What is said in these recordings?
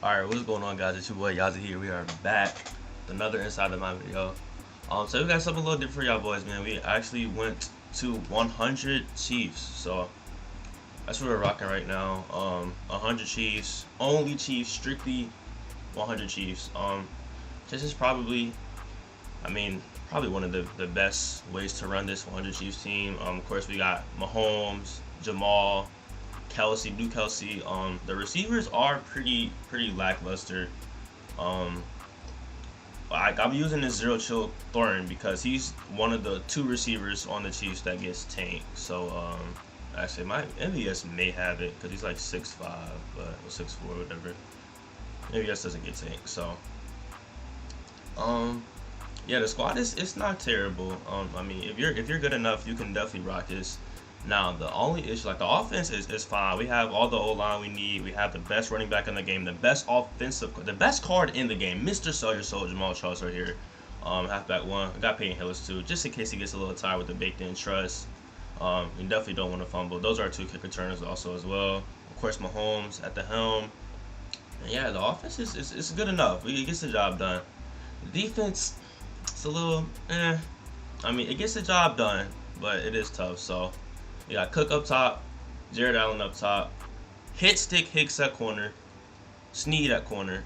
Alright, what's going on, guys? It's your boy Yxhziii here. We are back with another Inside of My video. So we got something a little different for y'all boys, man. We actually went to 100 Chiefs. So that's what we're rocking right now. 100 Chiefs, only Chiefs, strictly 100 Chiefs. This is probably, probably one of the best ways to run this 100 Chiefs team. Of course, we got Mahomes, Jamal, Kelsey, New Kelsey. The receivers are pretty lackluster. I'm using this Zero Chill Thornton because he's one of the two receivers on the Chiefs that gets tanked. So actually, my MVS may have it because he's like 6'5", but 6'4", whatever. MVS doesn't get tanked. So yeah, the squad it's not terrible. If you're good enough, you can definitely rock this. Now, the only issue, like, the offense is fine. We have all the O-line we need. We have the best running back in the game, the best card in the game. Mr. Sell Your Soul, Jamal Charles right here. Halfback one. I got Peyton Hillis too, just in case he gets a little tired with the baked-in trust. You definitely don't want to fumble. Those are two kick returners also as well. Of course, Mahomes at the helm. And yeah, the offense is good enough. It gets the job done. The defense, it's a little, it gets the job done, but it is tough, so. You got Cook up top, Jared Allen up top, hit stick Hicks at corner, Snead at corner,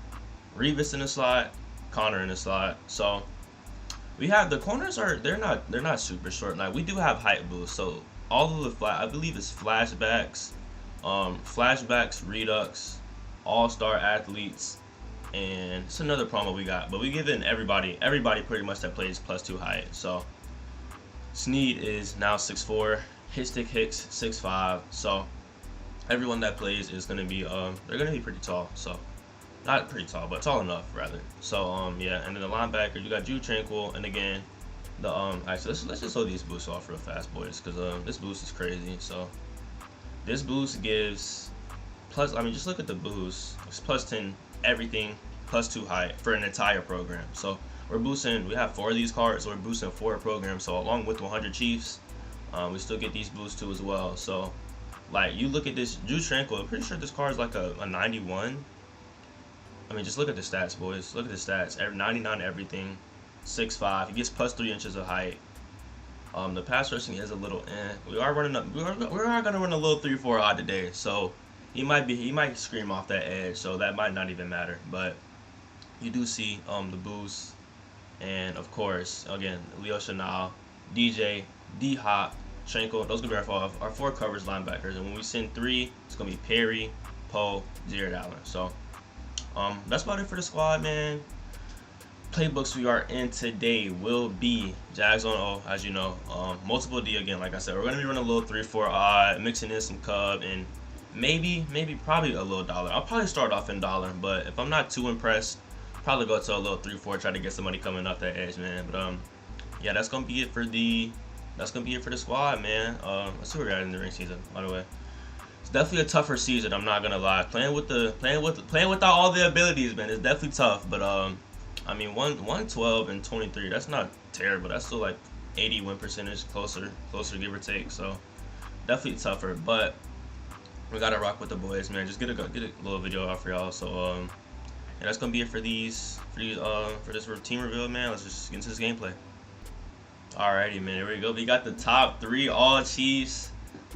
Revis in the slot, Connor in the slot. So we have the corners they're not super short. Like, we do have height boost. So all of the I believe it's flashbacks, redux, all-star athletes, and it's another promo we got. But we giving everybody pretty much that plays +2 height. So Snead is now 6'4". Hit Hicks 6'5", so everyone that plays is gonna be they're gonna be pretty tall. So not pretty tall, but tall enough rather. So yeah, and then the linebacker you got Jude Tranquil, and again the actually let's just throw these boosts off real fast, boys, because this boost is crazy. So this boost gives just look at the boost. It's +10 everything, +2 height for an entire program. So we have 4 of these cards, so we're boosting 4 programs. So along with 100 Chiefs. We still get these boosts too as well. So, like, you look at this Jude Tranquil, I'm pretty sure this card is like a 91. Just look at the stats, boys. Look at the stats. 99 everything, 6'5". He gets +3 inches of height. The pass rushing is a little We are gonna run a little 3-4 odd today. So he might scream off that edge. So that might not even matter. But you do see the boost, and of course again Yxhziii, DJ, D-Hop, Tranquil, those gonna be our 4 coverage linebackers, and when we send 3, it's gonna be Perry, Poe, Jared Allen. So that's about it for the squad, man. Playbooks we are in today will be Jags on O, as you know. Multiple D again, like I said. We're gonna be running a little 3-4 odd, mixing in some Cub, and probably a little dollar. I'll probably start off in dollar, but if I'm not too impressed, probably go to a little 3-4, try to get somebody coming off that edge, man. But yeah, that's gonna be it for the squad, man. Let's see what we got in the ring season, by the way. It's definitely a tougher season, I'm not gonna lie. Playing without all the abilities, man, it's definitely tough. But 112 and 23, that's not terrible. That's still like 80 win percentage, closer give or take. So definitely tougher, but we gotta rock with the boys, man. Just get a little video out for y'all. So yeah, that's gonna be it for this team reveal, man. Let's just get into this gameplay. Alrighty, man, here we go. We got the top 3 all Chiefs.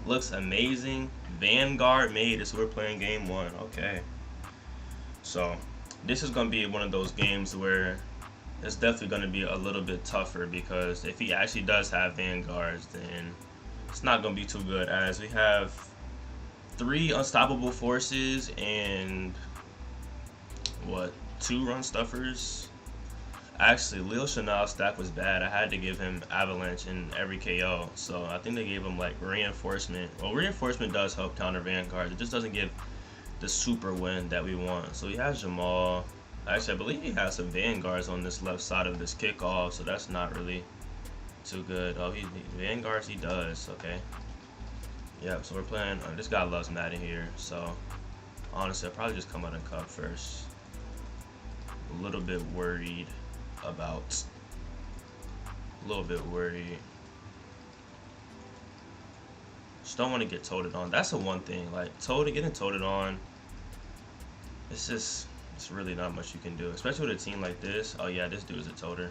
Looks amazing. Vanguard made it, so we're playing game 1. Okay. So this is gonna be one of those games where it's definitely gonna be a little bit tougher, because if he actually does have Vanguards, then it's not gonna be too good, as we have 3 unstoppable forces and 2 run stuffers. Actually, Yxhziii's stack was bad. I had to give him Avalanche in every KO. So I think they gave him like Reinforcement. Well, Reinforcement does help counter Vanguard. It just doesn't give the super win that we want. So he has Jamal. Actually, I believe he has some Vanguards on this left side of this kickoff. So that's not really too good. Oh, Vanguards he does. Okay. Yeah, so we're playing. This guy loves Madden here. So honestly, I'll probably just come out and Cup first. A little bit worried. Just don't want to get toted on. That's the one thing. Like, getting toted on, it's just It's really not much you can do, especially with a team like this. Oh yeah, this dude is a toter.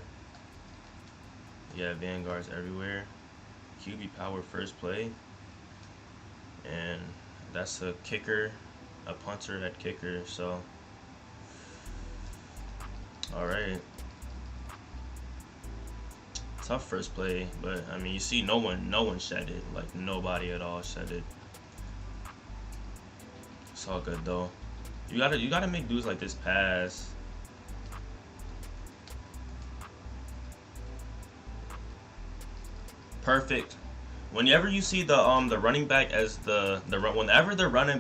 Yeah, Vanguards everywhere. QB power first play. And that's a kicker, a punter at kicker, so. Alright. Tough first play, but I mean you see no one shedded. Like nobody at all shedded. It's all good though. You gotta make dudes like this pass. Perfect. Whenever you see the running back as whenever the running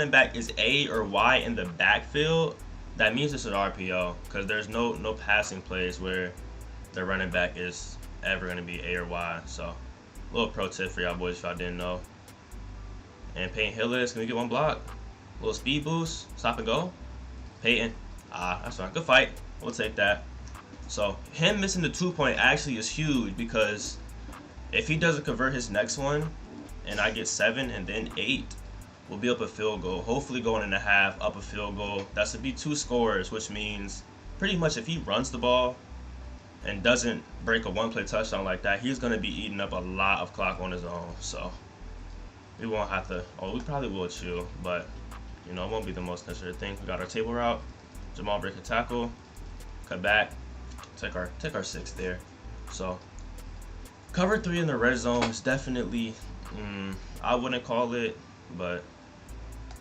back is A or Y in the backfield, that means it's an RPO, because there's no passing plays where the running back is ever gonna be A or Y. So a little pro tip for y'all boys if y'all didn't know. And Peyton Hillis, can we get one block? A little speed boost, stop and go. Peyton, that's fine. Good fight. We'll take that. So him missing the 2-point actually is huge, because if he doesn't convert his next one, and I get 7 and then 8, we'll be up a field goal. Hopefully going in a half, up a field goal. That's to be 2 scores, which means pretty much if he runs the ball and doesn't break a 1-play touchdown like that, he's going to be eating up a lot of clock on his own. So we won't have to, we probably will chew, but you know, it won't be the most necessary thing. We got our table route. Jamal break a tackle, cut back, take our 6 there. So cover 3 in the red zone is definitely, I wouldn't call it, but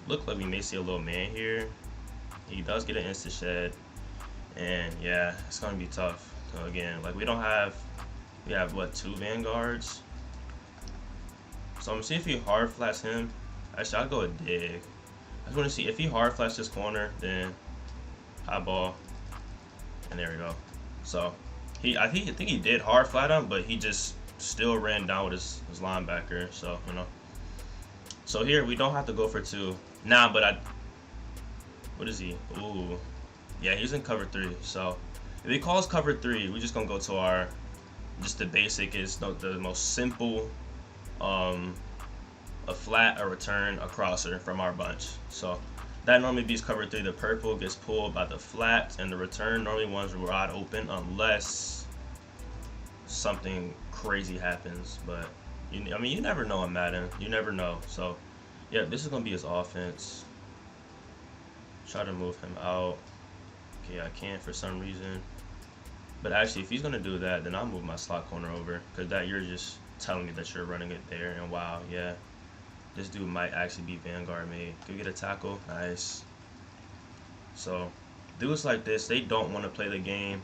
look like we may see a little man here. He does get an instant shed, and yeah, it's gonna be tough. So again, like we have what, 2 Vanguards? So I'm gonna see if he hard flats him. Actually, I'll go a dig. I just want to see if he hard flats this corner, then high ball, and there we go. So I think he did hard flat him, but he just still ran down with his linebacker. So you know. So here we don't have to go for 2. Nah, but what is he? Ooh, yeah, he's in cover 3. So if he calls cover 3, we're just gonna go to our, just the basic is the most simple, a flat, a return, a crosser from our bunch. So that normally beats cover 3. The purple gets pulled by the flat, and the return normally ones are wide open unless something crazy happens. But I mean, you never know in Madden. You never know. So yeah, this is gonna be his offense. Try to move him out. Okay, I can't for some reason. But actually, if he's gonna do that, then I'll move my slot corner over, because that you're just telling me that you're running it there. And wow, yeah, this dude might actually be Vanguard made. Go get a tackle, nice. So dudes like this, they don't want to play the game,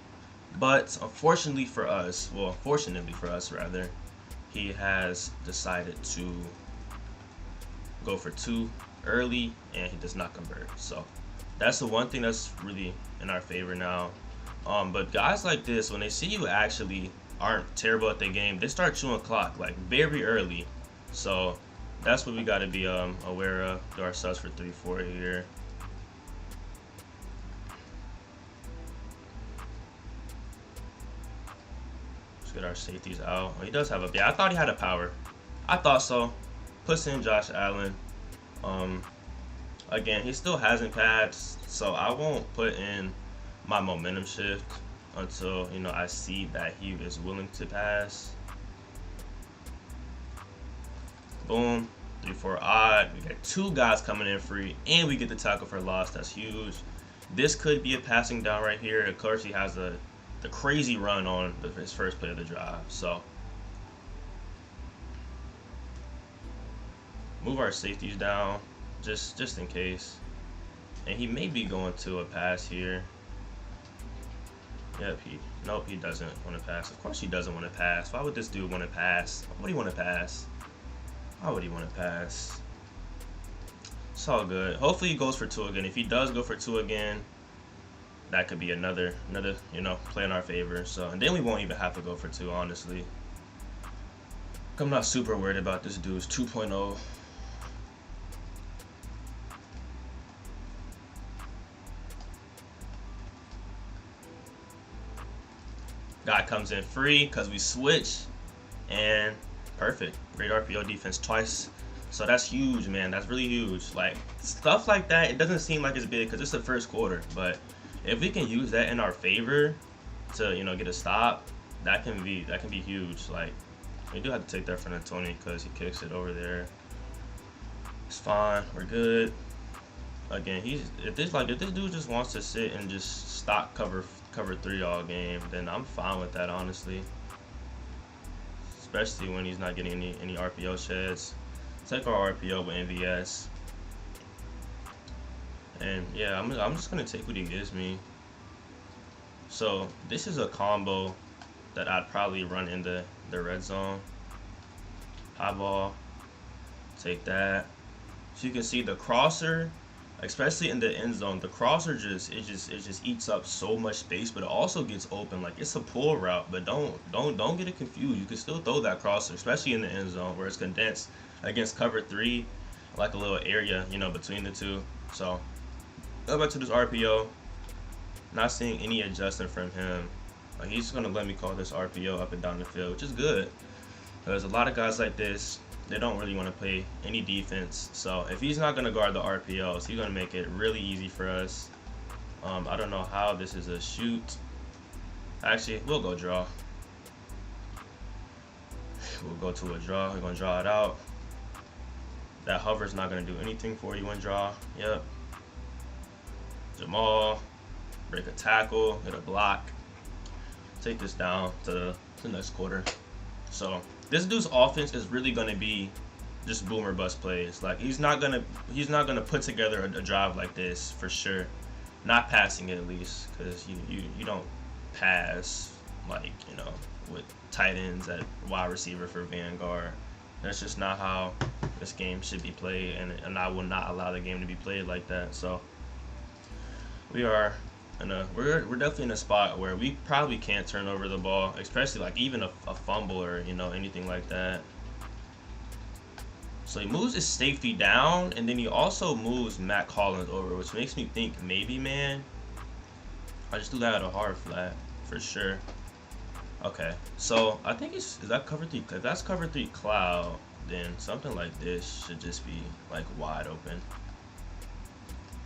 but unfortunately for us, well, fortunately for us rather, he has decided to go for 2 early, and he does not convert. So that's the one thing that's really in our favor now. But guys like this, when they see you actually aren't terrible at the game, they start chewing clock like very early. So that's what we got to be aware of. Do our subs for 3-4 here. Let's get our safeties out. Oh, he does have a, yeah, I thought he had a power. I thought so. Puts in Josh Allen. Again, he still hasn't passed, so I won't put in my momentum shift until, you know, I see that he is willing to pass. Boom. 3-4 odd. We got 2 guys coming in free, and we get the tackle for loss. That's huge. This could be a passing down right here. Of course, he has the crazy run on his first play of the drive. So move our safeties down just in case. And he may be going to a pass here. Yep, nope, he doesn't want to pass. Of course he doesn't want to pass. Why would this dude want to pass? Why would he want to pass? Why would he want to pass? It's all good. Hopefully he goes for 2 again. If he does go for 2 again, that could be another you know, play in our favor. So, and then we won't even have to go for 2, honestly. I'm not super worried about this dude's 2.0. Guy comes in free because we switch, and perfect. Great RPO defense twice. So that's huge, man. That's really huge. Like stuff like that, it doesn't seem like it's big because it's the first quarter. But if we can use that in our favor to get a stop, that can be huge. Like we do have to take that from Tony because he kicks it over there. It's fine. We're good. Again, if this dude just wants to sit and just stock cover 3 all game, then I'm fine with that, honestly. Especially when he's not getting any RPO sheds. Take our RPO with MVS. And yeah, I'm just gonna take what he gives me. So this is a combo that I'd probably run in the red zone. High ball. Take that. So you can see the crosser, especially in the end zone, the crosser just eats up so much space, but it also gets open. Like it's a pull route, but don't get it confused. You can still throw that crosser, especially in the end zone where it's condensed against cover 3, like a little area, between the two. So go back to this RPO. Not seeing any adjustment from him. Like he's just gonna let me call this RPO up and down the field, which is good. Because a lot of guys like this, they don't really want to play any defense. So if he's not going to guard the RPOs, he's going to make it really easy for us. I don't know how this is a shoot. Actually, we'll go draw. We'll go to a draw. We're going to draw it out. That hover's not going to do anything for you in draw. Yep. Jamal. Break a tackle. Hit a block. Take this down to the next quarter. So this dude's offense is really gonna be just boomer bust plays. Like he's not gonna put together a drive like this for sure. Not passing it at least, because you don't pass like with tight ends at wide receiver for Vanguard. That's just not how this game should be played, and I will not allow the game to be played like that. So we're definitely in a spot where we probably can't turn over the ball, especially like even a fumble or anything like that. So he moves his safety down, and then he also moves Matt Collins over, which makes me think maybe, man, I just threw that at a hard flat for sure. Okay, so I think is that cover 3? If that's cover 3 cloud, then something like this should just be like wide open.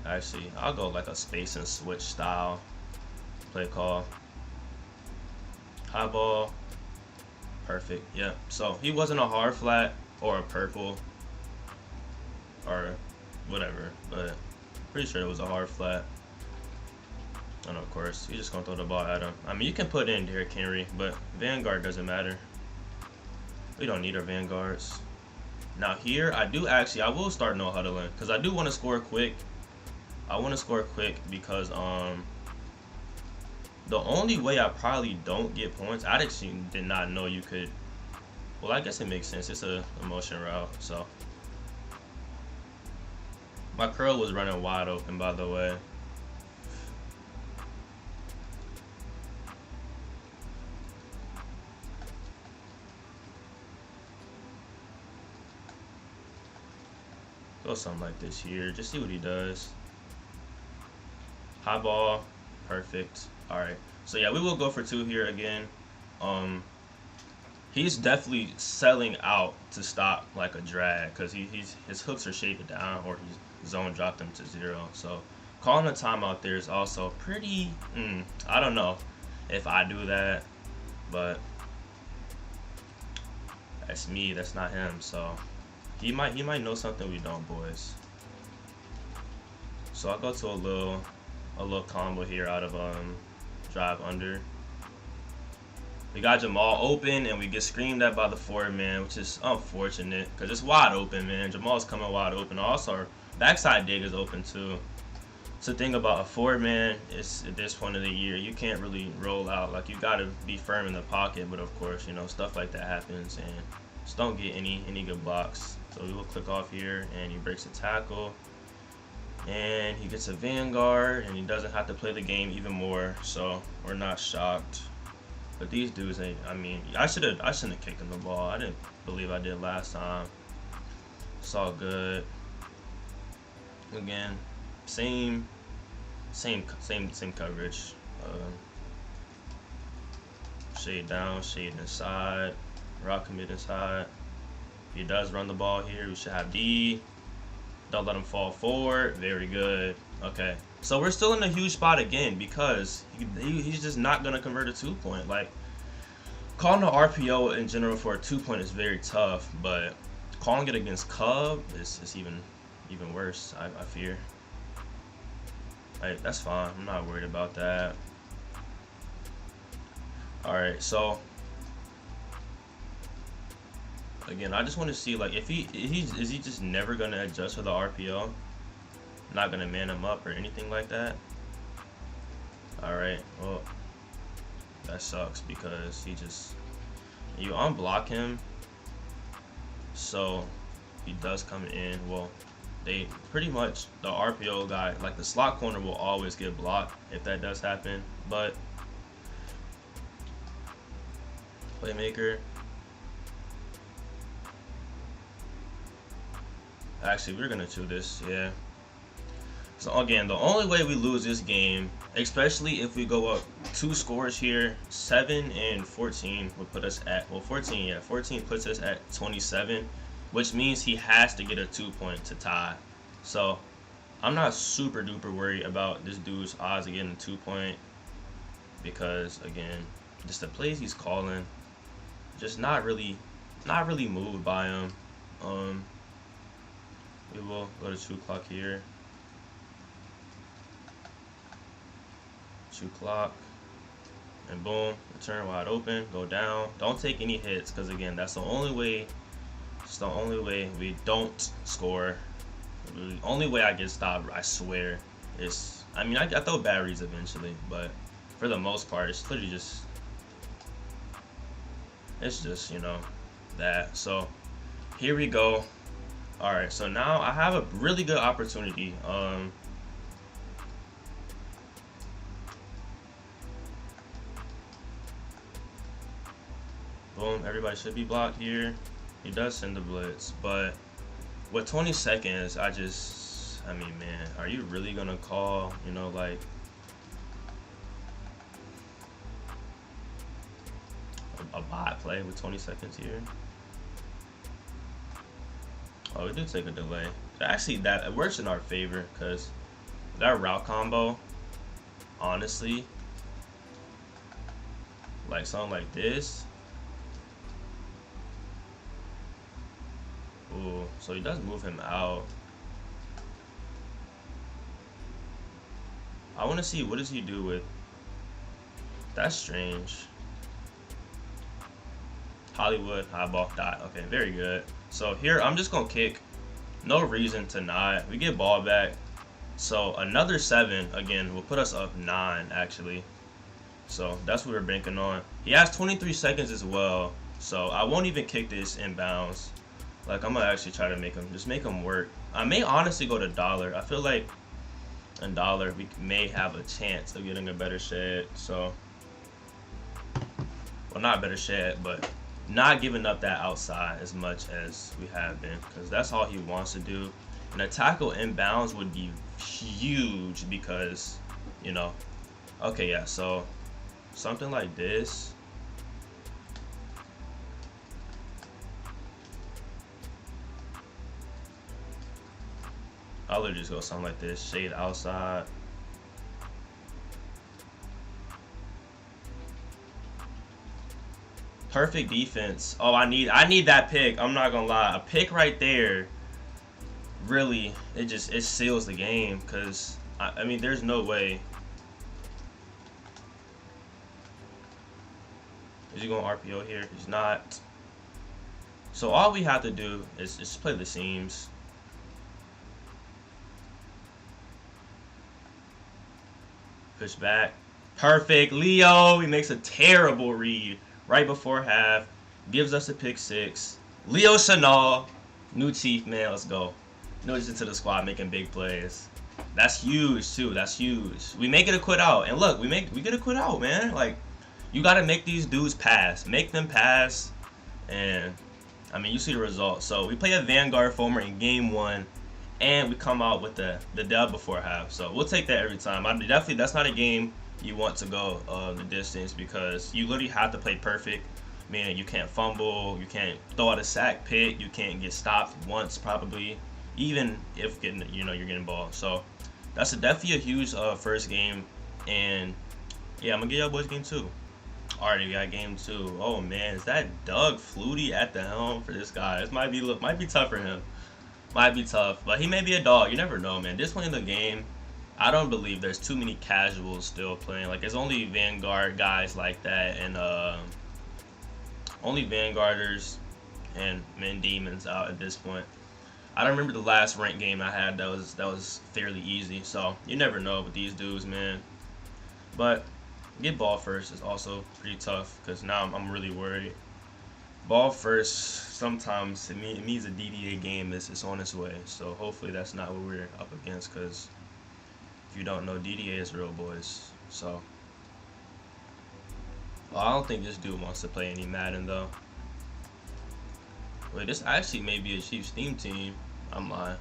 Actually, I'll go like a space and switch style play call. High ball. Perfect. Yep. So he wasn't a hard flat or a purple or whatever, but pretty sure it was a hard flat. And of course, you're just gonna throw the ball at him. I mean, you can put in Derrick Henry, but Vanguard doesn't matter. We don't need our Vanguards. Now here, I will start no huddling because I do want to score quick. I want to score quick because the only way I probably don't get points, I actually did not know you could. Well, I guess it makes sense. It's a motion route, so my curl was running wide open, by the way. Go something like this here. Just see what he does. High ball. Perfect. Alright. So yeah, we will go for 2 here again. He's definitely selling out to stop like a drag because his hooks are shaded down, or he's zone dropped them to 0. So calling a timeout there is also pretty I don't know if I do that, but that's me, that's not him. So he might know something we don't, boys. So I'll go to a little combo here out of drive under. We got Jamal open, and we get screamed at by the 4-man, which is unfortunate because it's wide open, man. Jamal's coming wide open. Also, our backside dig is open too. It's the thing about a 4-man is at this point of the year, you can't really roll out. Like you gotta be firm in the pocket, but of course, stuff like that happens, and just don't get any good blocks. So we will click off here, and he breaks a tackle. And he gets a Vanguard, and he doesn't have to play the game even more, so we're not shocked. But these dudes ain't. I mean, I shouldn't have kicked him the ball. I didn't believe I did last time. It's all good. Again, same coverage. Shade down, shade inside, rock commit inside. He does run the ball here. We should have D. Don't let him fall forward. Very good. Okay. So we're still in a huge spot again because he's just not going to convert a 2-point. Like, calling the RPO in general for a 2-point is very tough, but calling it against Cub is even worse, I fear. Like, that's fine. I'm not worried about that. Alright, so again, I just want to see, like, is he just never gonna adjust for the RPO? Not gonna man him up or anything like that? Alright, well, that sucks because you unblock him, so he does come in. Well, they pretty much, the RPO guy, like the slot corner, will always get blocked if that does happen. But playmaker, actually, we're gonna do this, yeah. So again, the only way we lose this game, especially if we go up 2 scores here, 7 and 14 would put us at, well, 14, yeah, 14 puts us at 27, which means he has to get a 2-point to tie. So I'm not super duper worried about this dude's odds of getting a 2-point because, again, just the plays he's calling, just not really moved by him. We will go to 2 o'clock here. 2 o'clock, and boom, return wide open, go down. Don't take any hits, because again, that's the only way. It's the only way we don't score. The only way I get stopped, I swear, is, I mean, I throw bad reads eventually, but for the most part, it's literally just, you know, that. So here we go. All right, so now I have a really good opportunity. Boom, everybody should be blocked here. He does send the blitz, but with 20 seconds, I mean, man, are you really gonna call, you know, like, a bot play with 20 seconds here? Oh, we did take a delay. Actually, it works in our favor, because that route combo, honestly, like something like this. Ooh, so he does move him out. I want to see, what does he do with... That's strange. Hollywood, high ball, dot. Okay, very good. So here, I'm just going to kick. No reason to not. We get ball back. So another 7, again, will put us up 9, actually. So that's what we're banking on. He has 23 seconds as well. So I won't even kick this inbounds. Like, I'm going to actually try to make him work. I may honestly go to dollar. I feel like in dollar, we may have a chance of getting a better shed. So, well, not better shed, but not giving up that outside as much as we have been, because that's all he wants to do. And a tackle inbounds would be huge because, you know, okay, yeah, so something like this. I'll literally just go something like this, shade outside. Perfect defense. Oh, I need that pick. I'm not gonna lie. A pick right there, really, it seals the game, because I mean, there's no way. Is he going RPO here? He's not. So all we have to do is just play the seams. Push back. Perfect. Leo, he makes a terrible read right before half. Gives us a pick 6. Leo Chanel, new chief, man. Let's go. New addition to the squad, making big plays. That's huge, too. That's huge. We make it a quit out. And look, we get a quit out, man. Like, you got to make these dudes pass. Make them pass. And, I mean, you see the result. So, we play a Vanguard Foamer in game 1. And we come out with the dub before half. So we'll take that every time. Definitely, that's not a game you want to go the distance, because you literally have to play perfect meaning you can't fumble, you can't throw out a sack pick, you can't get stopped once probably, even if getting you're getting ball. So that's definitely a huge first game, and yeah, I'm gonna get y'all boys game 2. Already we got game 2. Oh man, is that Doug Flutie at the helm for this guy? This might be tough for him. Might be tough, but he may be a dog. You never know, man. This point in the game, I don't believe there's too many casuals still playing. Like, there's only Vanguard guys like that, and only Vanguarders and men demons out at this point. I don't remember the last ranked game I had that was fairly easy. So you never know with these dudes, man. But get ball first is also pretty tough because now I'm really worried. Ball first sometimes it means a DDA game is on its way. So hopefully that's not what we're up against, because if you don't know, DDA is real, boys. So well, I don't think this dude wants to play any Madden though. Wait, this actually may be a Chiefs theme team. I'm lying.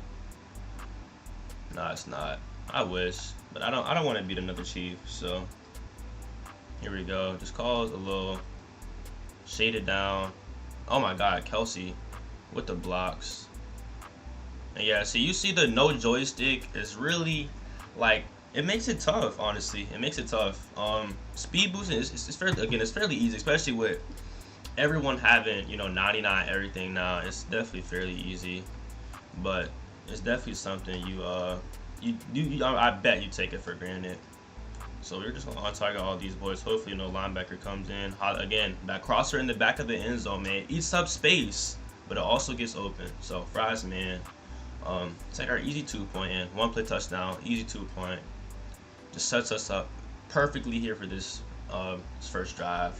Nah, it's not. I wish, but I don't want to beat another Chief. So here we go. Just calls a little shaded down. Oh my God, Kelsey with the blocks. And yeah, so you see the no joystick is really like, it makes it tough. Honestly, it makes it tough. Speed boosting is fairly, again, it's fairly easy, especially with everyone having 99 everything now. It's definitely fairly easy, but it's definitely something I bet you take it for granted. So we're just gonna target all these boys. Hopefully no linebacker comes in. Again, that crosser in the back of the end zone, man, eats up space, but it also gets open. So fries, man. Take our easy 2-point in. 1 play touchdown, easy 2-point. Just sets us up perfectly here for this first drive.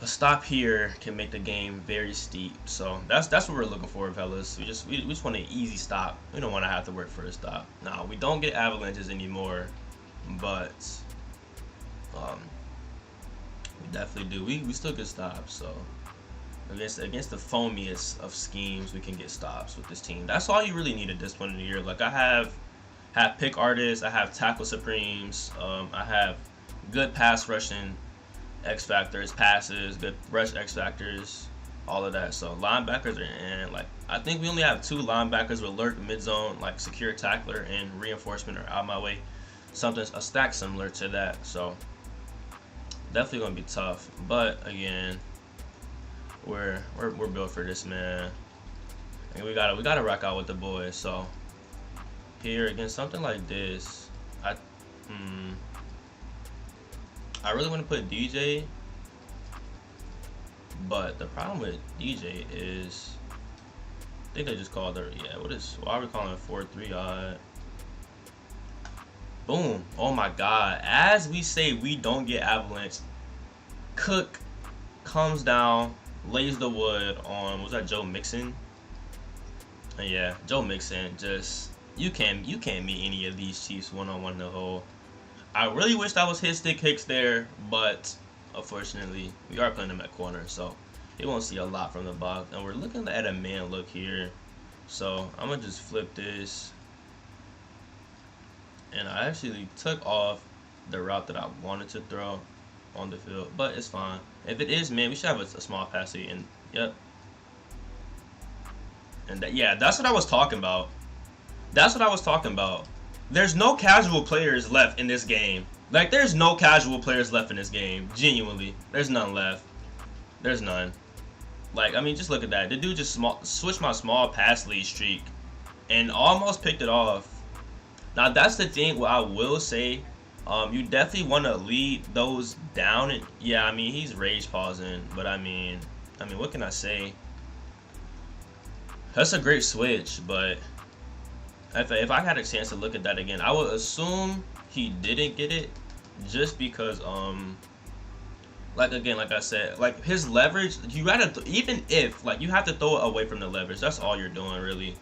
A stop here can make the game very steep. So that's what we're looking for, fellas. We just want an easy stop. We don't want to have to work for a stop. Now we don't get avalanches anymore, but we definitely do. We still get stops. So against the foamiest of schemes, we can get stops with this team. That's all you really need at this point in the year. Like, I have pick artists, I have tackle supremes, I have good pass rushing X factors, passes, good rush X factors, all of that. So linebackers are in. Like, I think we only have 2 linebackers with alert mid zone, like secure tackler and reinforcement are out my way. A stack similar to that. So definitely gonna be tough. But again, we're built for this, man. And we gotta rock out with the boys. So here against something like this, I really want to put DJ, but the problem with DJ is, I think they just called her. Yeah, why are we calling it 4-3 odd? Boom! Oh my God! As we say, we don't get avalanche. Cook comes down, lays the wood on. Was that Joe Mixon? And yeah, Joe Mixon. Just you can't meet any of these Chiefs one-on-one in the hole. I really wish that was his stick Hicks there, but unfortunately, we are playing him at corner, so he won't see a lot from the box. And we're looking at a man look here, so I'm gonna just flip this. And I actually took off the route that I wanted to throw on the field, but it's fine. If it is man, we should have a small pass lead. And yep, and that's what I was talking about. That's what I was talking about. There's no casual players left in this game. Like, there's no casual players left in this game. Genuinely, there's none left. There's none. Like, I mean, just look at that. The dude just switched my small pass lead streak and almost picked it off. Now, that's the thing. What I will say, you definitely want to lead those down. And yeah, I mean, he's rage pausing, but I mean, what can I say? That's a great switch, but if I had a chance to look at that again, I would assume he didn't get it, just because like I said, like his leverage, you gotta even if like you have to throw it away from the leverage. That's all you're doing really.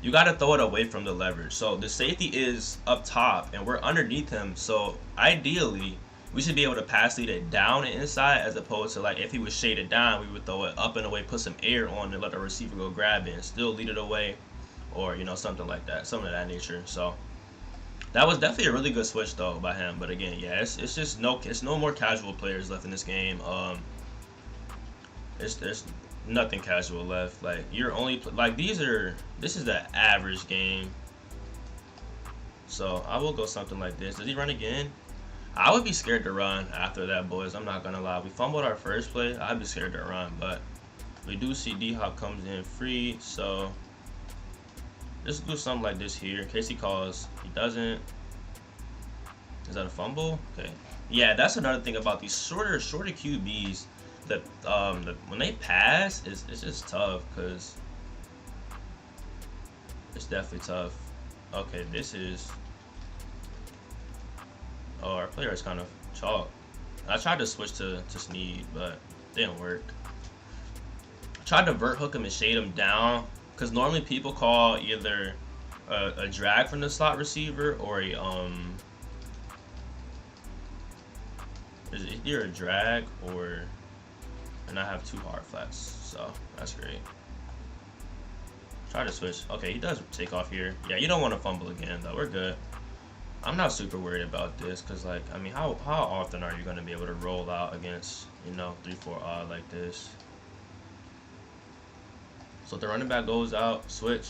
You gotta throw it away from the leverage. So the safety is up top and we're underneath him. So ideally, we should be able to pass lead it down and inside, as opposed to like if he was shaded down, we would throw it up and away, put some air on, and let the receiver go grab it and still lead it away. Or something like that, something of that nature. So that was definitely a really good switch though by him. But again, yeah, it's no more casual players left in this game. There's nothing casual left. Like you're only like this is the average game. So I will go something like this. Does he run again? I would be scared to run after that, boys. I'm not gonna lie. We fumbled our first play. I'd be scared to run, but we do see D-Hop comes in free, so just do something like this here in case he calls. He doesn't. Is that a fumble? Okay. Yeah, that's another thing about these shorter QBs. That when they pass, it's just tough because it's definitely tough. Okay, this is. Oh, our player is kind of chalk. I tried to switch to Sneed, but it didn't work. I tried to vert hook him and shade him down because normally people call either a drag from the slot receiver or a is either a drag or, and I have 2 hard flats, so that's great. Try to switch. Okay, he does take off here. Yeah, you don't want to fumble again though. We're good. I'm not super worried about this because, like, I mean, how often are you going to be able to roll out against, you know, 3-4 odd like this? So if the running back goes out, switch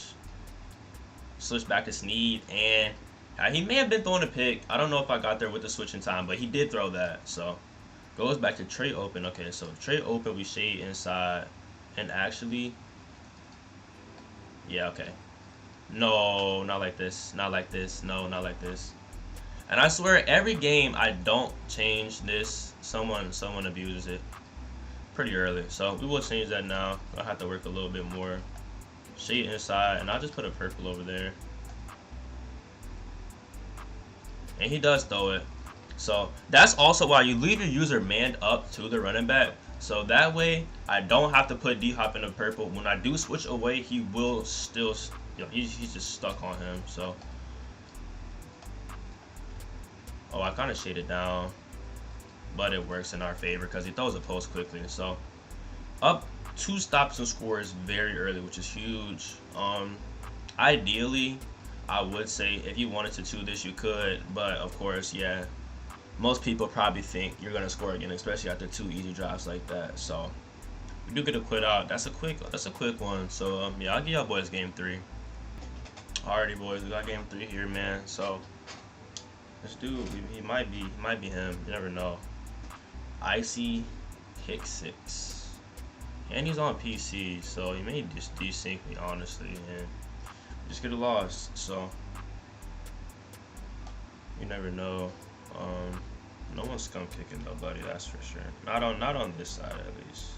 back to Sneed, and he may have been throwing a pick. I don't know if I got there with the switch in time, but he did throw that. So goes back to Trey open. Okay, so Trey open, we shade inside, and actually, yeah, okay. No, not like this. Not like this. No, not like this. And I swear, every game I don't change this. Someone abuses it pretty early. So we will change that now. I'll have to work a little bit more. Shade inside, and I'll just put a purple over there. And he does throw it. So that's also why you leave your user manned up to the running back. So that way, I don't have to put D-Hop in the purple. When I do switch away, he will still, you know, he's just stuck on him. So, oh, I kind of shaded down, but it works in our favor because he throws a post quickly. So, up 2 stops and scores very early, which is huge. Ideally, I would say if you wanted to do this, you could, but of course, yeah, most people probably think you're gonna score again, especially after 2 easy drives like that. So we do get a quit out. That's a quick one. So yeah, I'll give y'all boys game 3. Alrighty, boys, we got game 3 here, man. So this dude, he might be him. You never know. Yxhziii, and he's on PC, so he may just desync me honestly, and just get a loss. So you never know. No one's scum kicking nobody, that's for sure. Not on this side at least.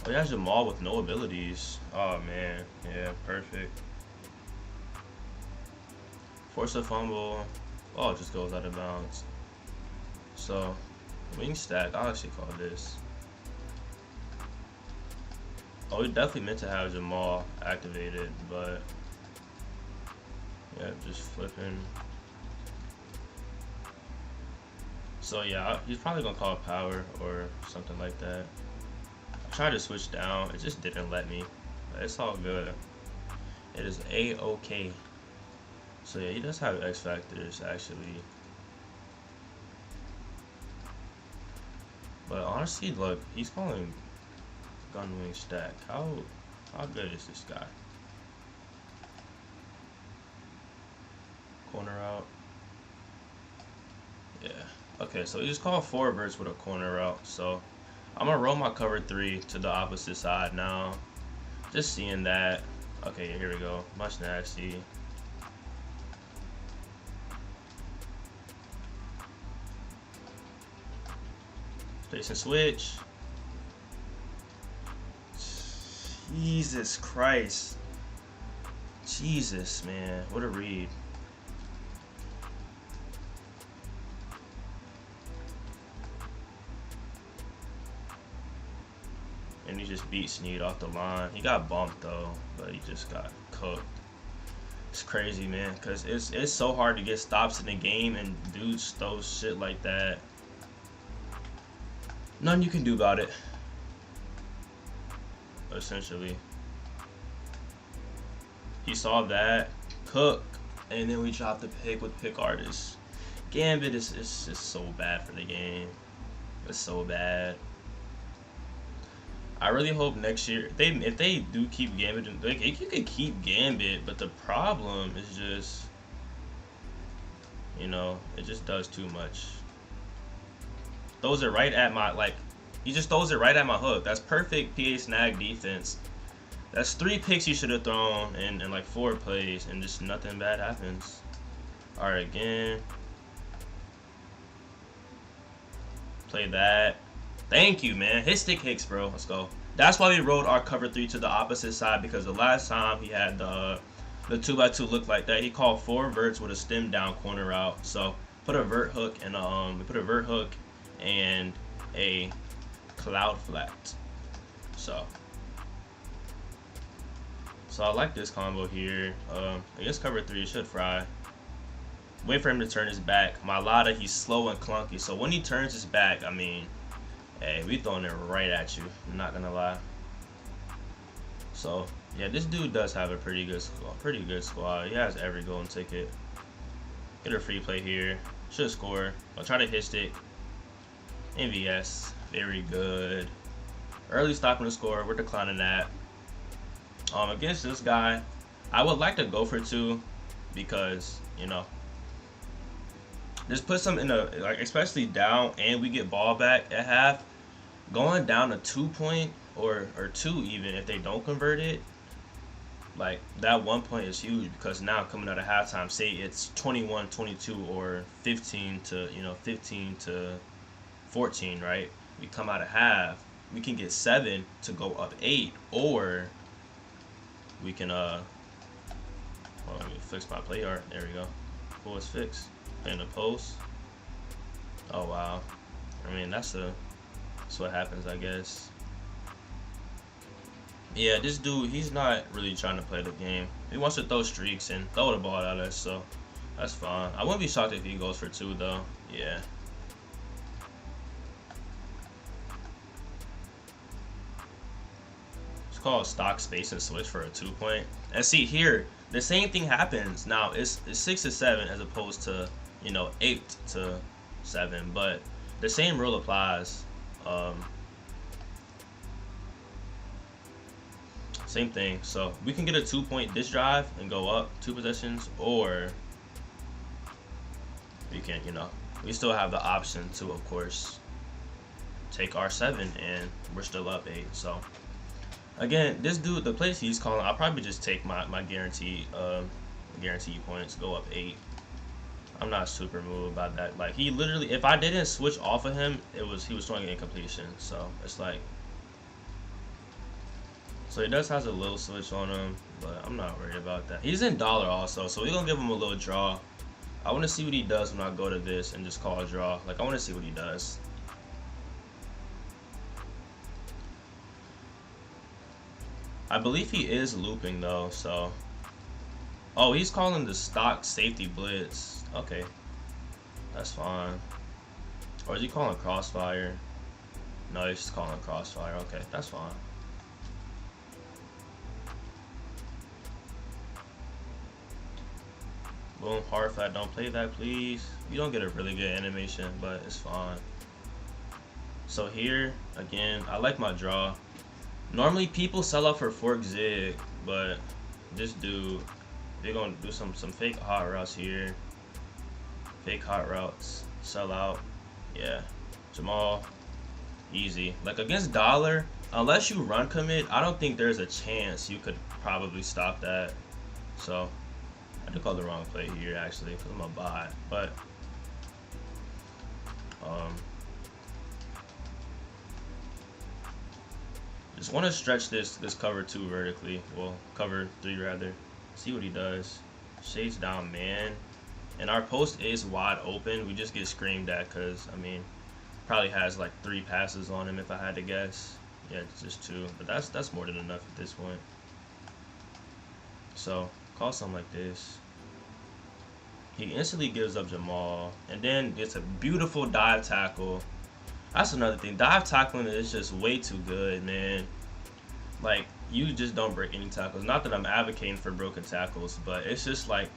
Oh, he has Jamal with no abilities. Oh man, yeah, perfect. Force a fumble. Oh, it just goes out of bounds. So wing stack, I'll actually call this. Oh, we definitely meant to have Jamal activated, but yeah, just flipping. So yeah, he's probably gonna call power or something like that. I tried to switch down, it just didn't let me. But it's all good. It is A-okay. So yeah, he does have X factors actually. But honestly, look, he's calling gun wing stack. How good is this guy? Corner out. Yeah. Okay, so he just called 4 verts with a corner route. So I'm gonna roll my cover 3 to the opposite side now. Just seeing that. Okay, here we go. Much nasty. Space and switch. Jesus Christ. Jesus, man. What a read. And he just beat Sneed off the line. He got bumped though, but he just got cooked. It's crazy, man, because it's so hard to get stops in the game, and dudes throw shit like that. Nothing you can do about it, essentially. He saw that, cook, and then we dropped the pick with pick artist. Gambit is just so bad for the game. It's so bad. I really hope next year if they do keep Gambit, like you could keep Gambit, but the problem is just, you know, it just does too much. Throws it right at my, like, he just throws it right at my hook. That's perfect PA snag defense. That's 3 picks he should have thrown in like 4 plays, and just nothing bad happens. All right, again. Play that. Thank you, man. Hit stick Hicks, bro. Let's go. That's why we rolled our cover 3 to the opposite side, because the last time he had the 2x2 look like that, he called 4 verts with a stem down corner route. So put a vert hook and we put a vert hook and a cloud flat. So I like this combo here. Against cover 3, it should fry. Wait for him to turn his back. My Lada, he's slow and clunky, so when he turns his back, I mean, hey, we throwing it right at you. I'm not gonna lie. So yeah, this dude does have a pretty good squad. He has every golden ticket. Get a free play here. Should score. I'll try to hit stick. MVS, very good. Early stopping the score. We're declining that. Against this guy, I would like to go for 2 because, you know, just put some in a, like, especially down and we get ball back at half. Going down a 2 point or 2 even if they don't convert it, like that 1 point is huge, because now coming out of halftime, say it's 21-22 or 15 to 14, right? We come out of half, we can get 7 to go up 8, or we can hold on, let me fix my play art. There we go. Full is fixed. In the post. Oh wow. I mean, that's what happens, I guess. Yeah, this dude, he's not really trying to play the game. He wants to throw streaks and throw the ball at us, so that's fine. I wouldn't be shocked if he goes for 2 though. Yeah. It's called stock space and switch for a 2 point. And see here, the same thing happens. Now it's 6 to 7 as opposed to, you know, 8 to 7, but the same rule applies. Same thing. So we can get a 2 point dish drive and go up 2 possessions, or we can, you know, we still have the option to, of course, take our 7 and we're still up 8. So again, this dude, the plays he's calling, I'll probably just take my guarantee points, go up 8. I'm not super moved about that. Like, he literally, if I didn't switch off of him, he was throwing an incompletion. So it's like, so he does has a little switch on him, but I'm not worried about that. He's in dollar also, so we're gonna give him a little draw. I want to see what he does when I go to this and just call a draw. Like, I want to see what he does. I believe he is looping though, so. Oh, he's calling the stock safety blitz. Okay, that's fine. Or is he calling crossfire? No, he's just calling crossfire. Okay, that's fine. Boom, hard flat, don't play that, please. You don't get a really good animation, but it's fine. So here, again, I like my draw. Normally people sell out for fork zig, but this dude, they're gonna do some fake hot routes here. Fake hot routes, sell out. Yeah, Jamal, easy. Like against dollar, unless you run commit, I don't think there's a chance you could probably stop that. So I did call the wrong play here actually, because I'm a bot. But just want to stretch this cover 2 vertically. Well, cover 3 rather. See what he does. Shades down, man. And our post is wide open. We just get screamed at because, I mean, probably has like 3 passes on him if I had to guess. Yeah, it's just 2. But that's more than enough at this point. So, call something like this. He instantly gives up Jamal. And then gets a beautiful dive tackle. That's another thing. Dive tackling is just way too good, man. Like, you just don't break any tackles. Not that I'm advocating for broken tackles, but it's just like,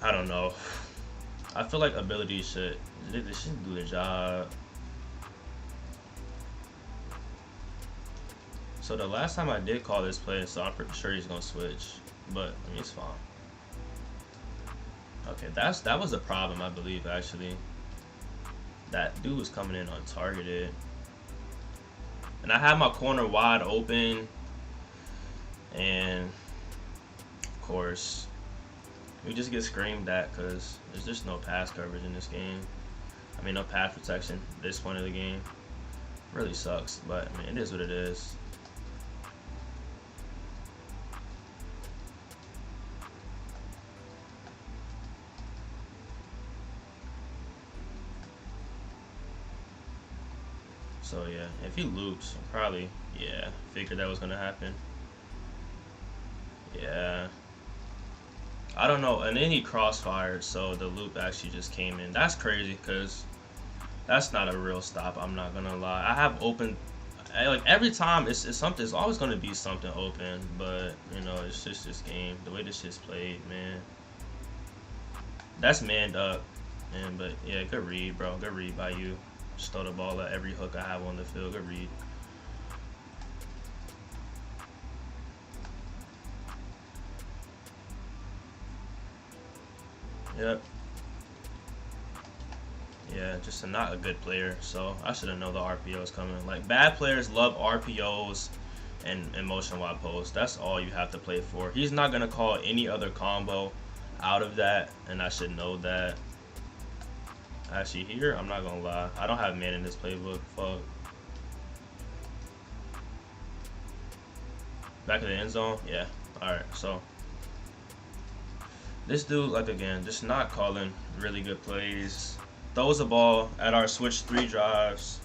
I don't know. I feel like ability should do the job. So the last time I did call this play, so I'm pretty sure he's gonna switch, but I mean it's fine. Okay, that was the problem, I believe, actually. That dude was coming in untargeted, and I had my corner wide open, and of course we just get screamed at because there's just no pass coverage in this game. I mean, no pass protection at this point of the game. Really sucks, but I mean, it is what it is. So yeah, if he loops, probably, yeah, figured that was gonna happen. Yeah. I don't know, and then he crossfired, so the loop actually just came in. That's crazy, because that's not a real stop, I'm not gonna lie. I have open, like every time it's something, it's always gonna be something open, but you know, it's just this game, the way this shit's played, man. That's manned up, man, but yeah, good read, bro, good read by you. Just throw the ball at every hook I have on the field, good read. Yep. Yeah, just not a good player. So I should have known the RPOs coming. Like bad players love RPOs and motion wide post. That's all you have to play for. He's not gonna call any other combo out of that, and I should know that. Actually, here I'm not gonna lie. I don't have man in this playbook. Fuck. Back of the end zone. Yeah. All right. So. This dude, like again, just not calling really good plays. Throws the ball at our switch 3 drives.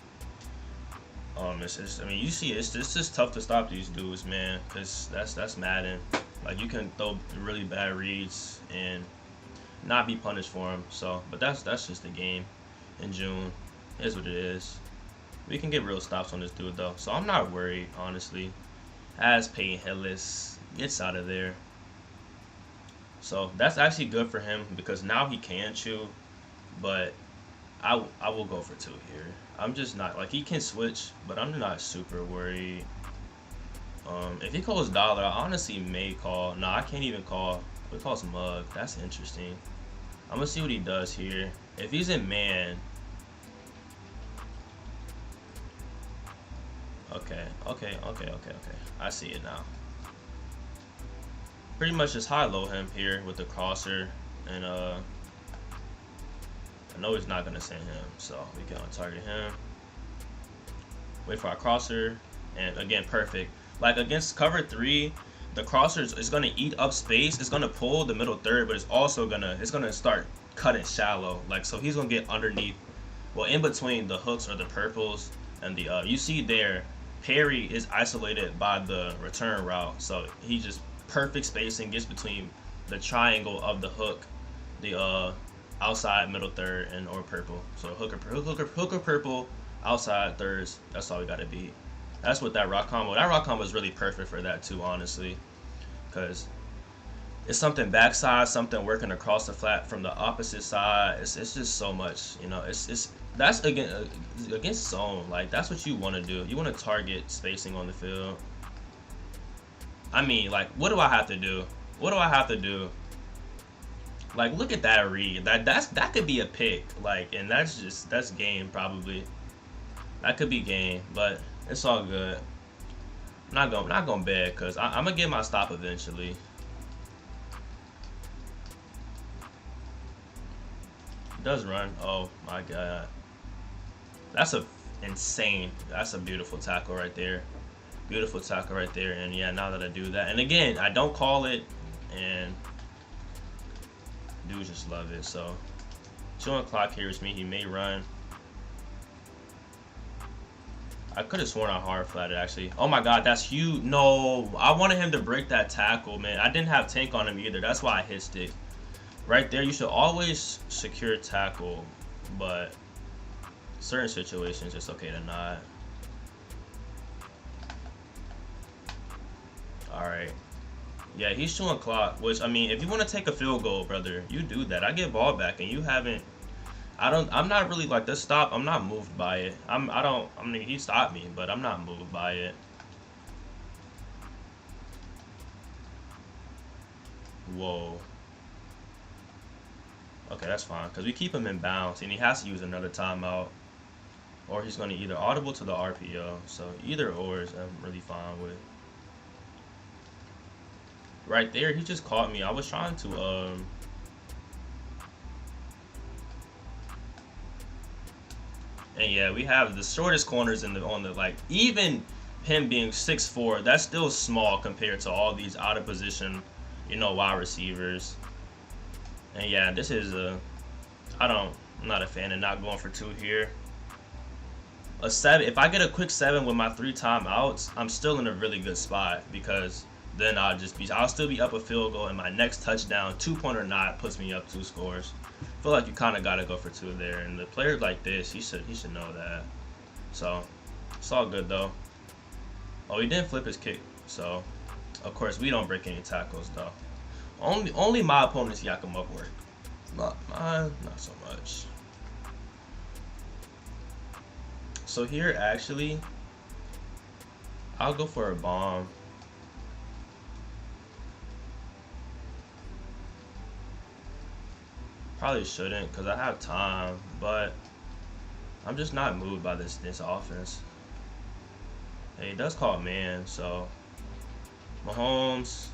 It's I mean, you see, it's just tough to stop these dudes, man, because that's Madden. Like you can throw really bad reads and not be punished for them. So, but that's just the game in June. It is what it is. We can get real stops on this dude though, so I'm not worried honestly. As Peyton Hillis gets out of there. So that's actually good for him because now he can chew, but I will go for 2 here. I'm just not, like, he can switch, but I'm not super worried. If he calls dollar, I honestly may call. No, I can't even call. If he calls mug, that's interesting. I'm gonna see what he does here. If he's in man, okay. I see it now. Pretty much just high-low him here with the crosser, and I know he's not gonna send him, so we can target him. Wait for our crosser, and again, perfect. Like against cover 3, the crosser is gonna eat up space. It's gonna pull the middle third, but it's also gonna start cutting shallow. Like so, he's gonna get underneath, well, in between the hooks or the purples and the you see there, Perry is isolated by the return route, so he just perfect spacing gets between the triangle of the hook, the outside middle third and or purple. So hooker purple, outside thirds. That's all we gotta beat. That's what that rock combo. That rock combo is really perfect for that too, honestly, because it's something backside, something working across the flat from the opposite side. It's just so much, you know. That's against zone. Like that's what you want to do. You want to target spacing on the field. I mean, like, what do I have to do? What do I have to do? Like, look at that read. That could be a pick. Like, and that's game probably. That could be game, but it's all good. I'm not gonna beg because I'm gonna get my stop eventually. It does run. Oh my god. That's a beautiful tackle right there. Beautiful tackle right there, and yeah, now that I do that, and again, I don't call it, and dudes just love it. So, 2 o'clock here, which means he may run. I could have sworn I hard flatted actually. Oh my god, that's huge. No, I wanted him to break that tackle, man. I didn't have tank on him either. That's why I hit stick. Right there, you should always secure tackle, but certain situations it's okay to not. Alright. Yeah, he's showing clock, which, I mean, if you want to take a field goal, brother, you do that. I get ball back, and you haven't... I'm not really, like, this stop, I'm not moved by it. I mean, he stopped me, but I'm not moved by it. Whoa. Okay, that's fine. Because we keep him in bounds, and he has to use another timeout. Or he's going to either audible to the RPO. So either or is I'm really fine with. Right there, he just caught me. I was trying to and yeah, we have the shortest corners in the on the like even him being 6'4", that's still small compared to all these out of position, wide receivers. And yeah, this is I'm not a fan of not going for 2 here. A 7, if I get a quick 7 with my 3 timeouts, I'm still in a really good spot because then I'll still be up a field goal, and my next touchdown, 2-point or not, puts me up 2 scores. I feel like you kind of got to go for 2 there, and the player like this, he should know that. So it's all good though. Oh, he didn't flip his kick, so of course we don't break any tackles though. Only my opponent's yak 'em up work. Not mine, not so much. So here actually, I'll go for a bomb. Probably shouldn't because I have time, but I'm just not moved by this offense. Hey, it does call man, so Mahomes.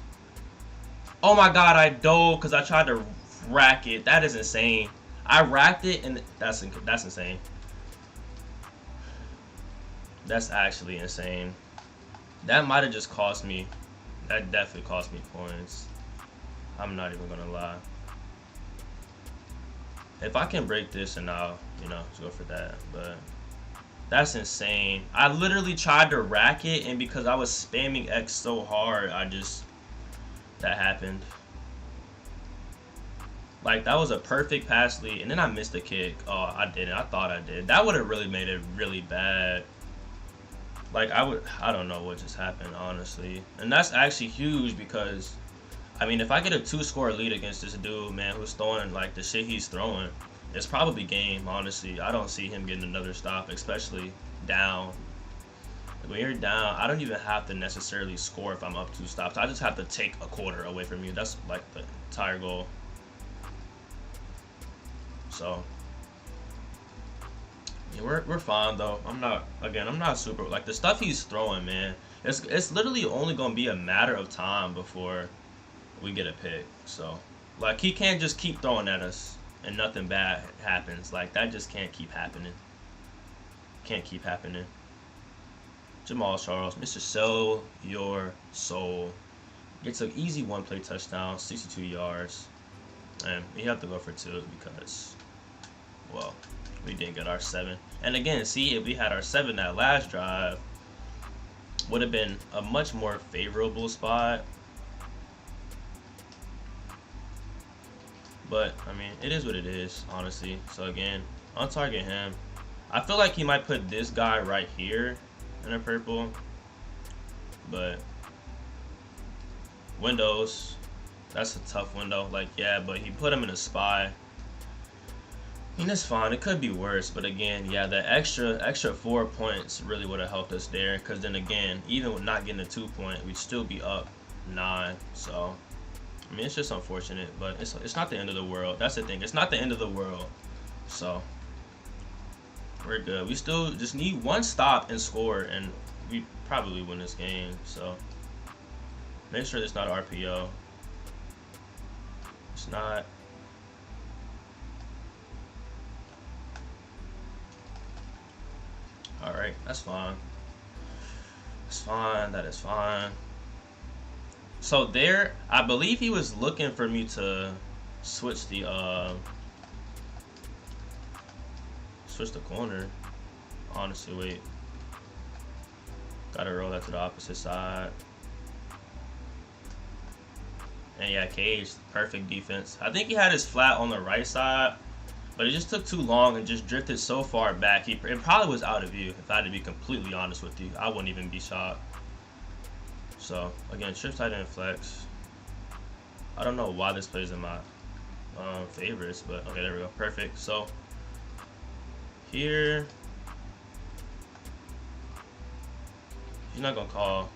Oh my God, I dove because I tried to rack it. That is insane. I racked it, and that's insane. That's actually insane. That might have just cost me. That definitely cost me points. I'm not even gonna lie. If I can break this, and I'll, go for that. But that's insane. I literally tried to rack it, and because I was spamming X so hard, that happened. Like, that was a perfect pass lead, and then I missed the kick. Oh, I didn't. I thought I did. That would have really made it really bad. Like, I don't know what just happened, honestly. And that's actually huge because, I mean, if I get a 2-score lead against this dude, man, who's throwing, like, the shit he's throwing, it's probably game, honestly. I don't see him getting another stop, especially down. When you're down, I don't even have to necessarily score if I'm up 2 stops. I just have to take a quarter away from you. That's, like, the entire goal. So, yeah, we're fine, though. I'm not super, like, the stuff he's throwing, man, it's literally only going to be a matter of time before we get a pick. So, like, he can't just keep throwing at us and nothing bad happens. Like, that just can't keep happening. Can't keep happening. Jamal Charles, Mr. Sell Your Soul, gets an easy 1-play touchdown, 62 yards. And we have to go for 2 because, well, we didn't get our 7. And again, see, if we had our 7 that last drive, would have been a much more favorable spot. But, I mean, it is what it is, honestly. So, again, I'll target him. I feel like he might put this guy right here in a purple. But, windows, that's a tough window. Like, yeah, but he put him in a spy. I mean, it's fine. It could be worse. But, again, yeah, the extra 4 points really would have helped us there. Because then, again, even with not getting a 2-point, we'd still be up 9. So, I mean, it's just unfortunate, but it's not the end of the world. That's the thing. It's not the end of the world. So, we're good. We still just need 1 stop and score, and we probably win this game. So, make sure it's not RPO. It's not. Alright, that's fine. It's fine. That is fine. So there, I believe he was looking for me to switch the corner. Honestly, wait. Gotta roll that to the opposite side. And yeah, Cage, perfect defense. I think he had his flat on the right side, but it just took too long and just drifted so far back. It probably was out of view, if I had to be completely honest with you. I wouldn't even be shocked. So, again, shift tight end flex. I don't know why this plays in my favorites, but okay, there we go. Perfect. So, here, he's not going to call.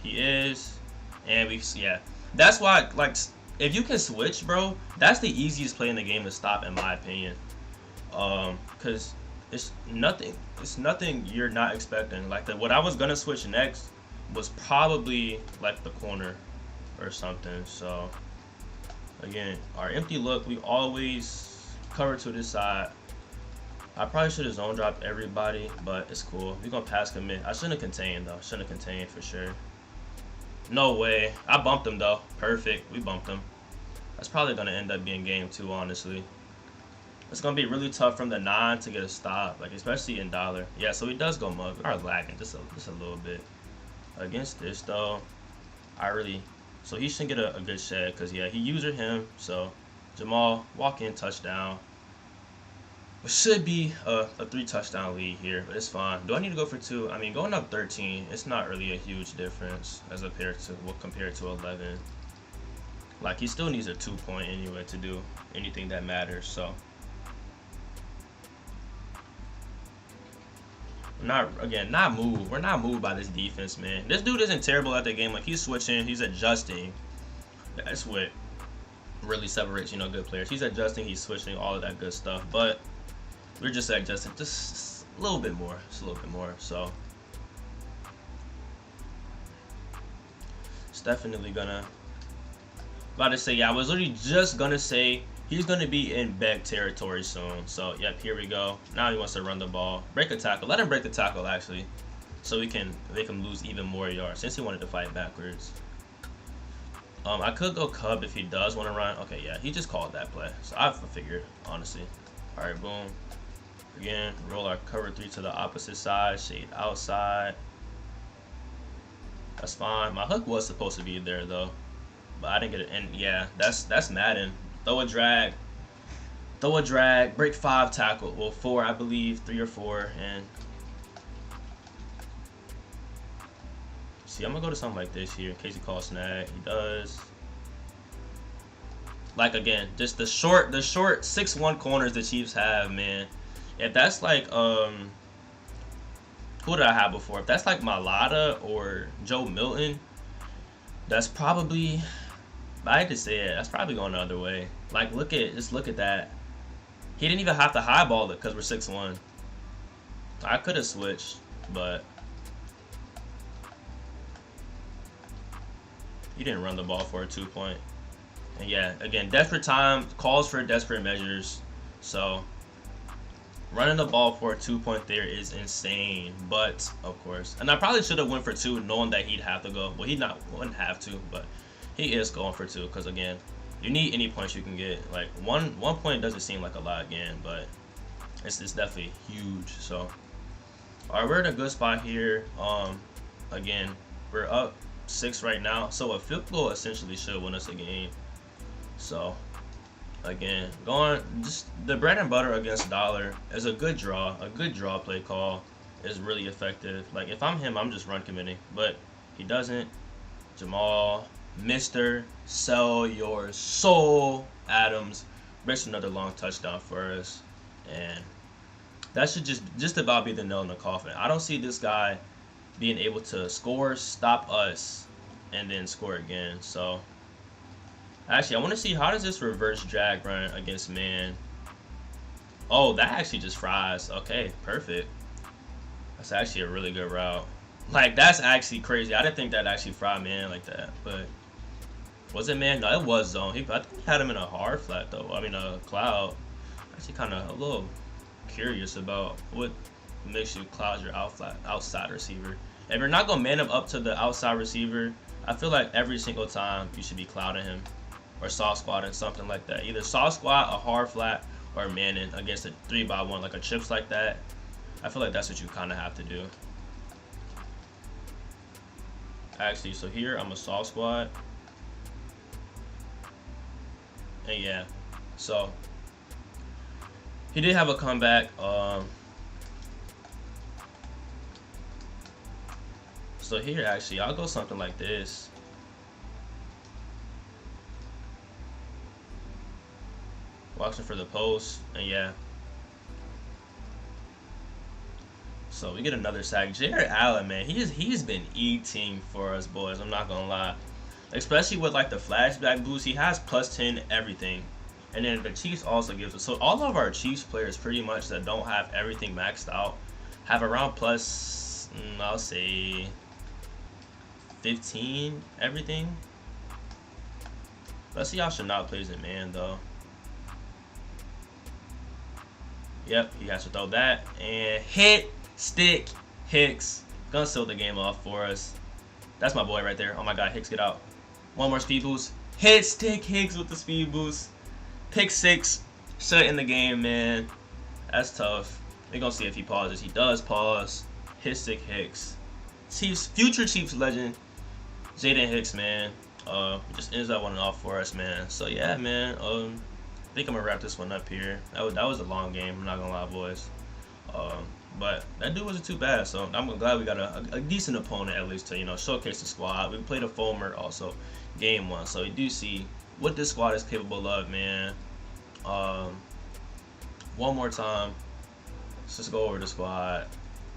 He is. And yeah. That's why, like, if you can switch, bro, that's the easiest play in the game to stop, in my opinion. Cause it's nothing you're not expecting. Like what I was gonna switch next was probably like the corner or something. So again, our empty look, we always cover to this side. I probably should have zone dropped everybody, but it's cool. We're gonna pass commit. I shouldn't have contained though. Shouldn't have contained for sure. No way. I bumped him though. Perfect. We bumped him. That's probably gonna end up being game 2, honestly. It's gonna be really tough from the 9 to get a stop, like especially in dollar. Yeah, so he does go mug. We are lagging just a little bit. Against this though, so he shouldn't get a good shed, because yeah, he user him. So Jamal, walk in, touchdown. It should be a 3 touchdown lead here, but it's fine. Do I need to go for 2? I mean, going up 13, it's not really a huge difference as compared to 11. Like, he still needs a 2-point anyway to do anything that matters. So not moved. We're not moved by this defense, man. This dude isn't terrible at the game. Like, he's switching, he's adjusting. That's what really separates, good players. He's adjusting, he's switching, all of that good stuff. But we're just adjusting just a little bit more. Just a little bit more. So it's definitely gonna. About to say, yeah, I was literally just gonna say he's gonna be in Beck territory soon. So yep, here we go. Now he wants to run the ball, break a tackle. Let him break the tackle actually, so we can make him lose even more yards since he wanted to fight backwards. I could go Cub if he does want to run. Okay, yeah, he just called that play, so I figured honestly. All right, boom. Again, roll our cover 3 to the opposite side, shade outside. That's fine. My hook was supposed to be there though, but I didn't get it. And yeah, that's Madden. Throw a drag, break 5 tackle. Well, 4, I believe, 3 or 4, and see, I'm gonna go to something like this here in case he calls snag. He does. Like again, just the short 6'1" corners the Chiefs have, man. If that's like who did I have before? If that's like Malata or Joe Milton, that's probably, I hate to say it, that's probably going the other way. Like just look at that. He didn't even have to highball it because we're 6'1". I could have switched, but he didn't run the ball for a 2-point. And yeah, again, desperate time calls for desperate measures. So running the ball for a 2-point there is insane. But of course, and I probably should have went for 2, knowing that he'd have to go. Well, wouldn't have to, but he is going for 2 because again, you need any points you can get. Like one point doesn't seem like a lot again, but it's definitely huge. So all right, we're in a good spot here. Again, we're up 6 right now, so a field goal essentially should win us a game. So again, just the bread and butter against dollar is a good draw. A good draw play call is really effective. Like if I'm him, I'm just run committing, but he doesn't. Jamal, Mr. Sell Your Soul Adams breaks another long touchdown for us, and that should just about be the nail in the coffin. I don't see this guy being able to score, stop us, and then score again. So actually, I want to see how does this reverse drag run against man. Oh, that actually just fries. Okay, perfect. That's actually a really good route. Like, that's actually crazy. I didn't think that actually fried man like that. But was it man? No, it was zone. I think he had him in a hard flat though. I mean a cloud. Actually, kind of a little curious about what makes you cloud your outside receiver. If you're not gonna man him up to the outside receiver, I feel like every single time you should be clouding him or soft squatting, something like that. Either soft squat, a hard flat, or manning against a 3x1, like a chips like that. I feel like that's what you kind of have to do. Actually, so here I'm a soft squat, and yeah, so he did have a comeback. So here, actually, I'll go something like this. Watching for the post, and yeah. So we get another sack. Jared Allen, man, he's been eating for us, boys. I'm not gonna lie. especially with like the flashback boost. He has plus 10 everything, and then the Chiefs also gives us. So all of our Chiefs players pretty much that don't have everything maxed out have around plus, I'll say 15 everything. Let's see how Chanel plays it, man, though. Yep, he has to throw that. And hit, stick, Hicks. Gonna seal the game off for us. That's my boy right there. Oh my god, Hicks, get out. One more speed boost. Hit, stick, Hicks with the speed boost. Pick 6. Shut in the game, man. That's tough. We're gonna see if he pauses. He does pause. Hit, stick, Hicks. Chiefs, future Chiefs legend, Jaden Hicks, man. Just ends that one off for us, man. So yeah, man. I think I'm gonna wrap this one up here. That was a long game. I'm not gonna lie, boys. But that dude wasn't too bad. So I'm glad we got a decent opponent at least to showcase the squad. We played a Foamer also, game 1. So you do see what this squad is capable of, man. One more time. Let's just go over the squad.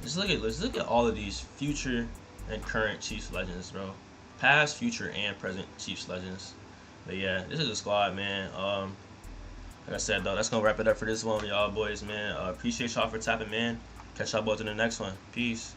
Let's look at all of these future and current Chiefs legends, bro. Past, future, and present Chiefs legends. But yeah, this is a squad, man. Like I said, though, that's gonna wrap it up for this one, y'all boys, man. Appreciate y'all for tapping, man. Catch y'all both in the next one. Peace.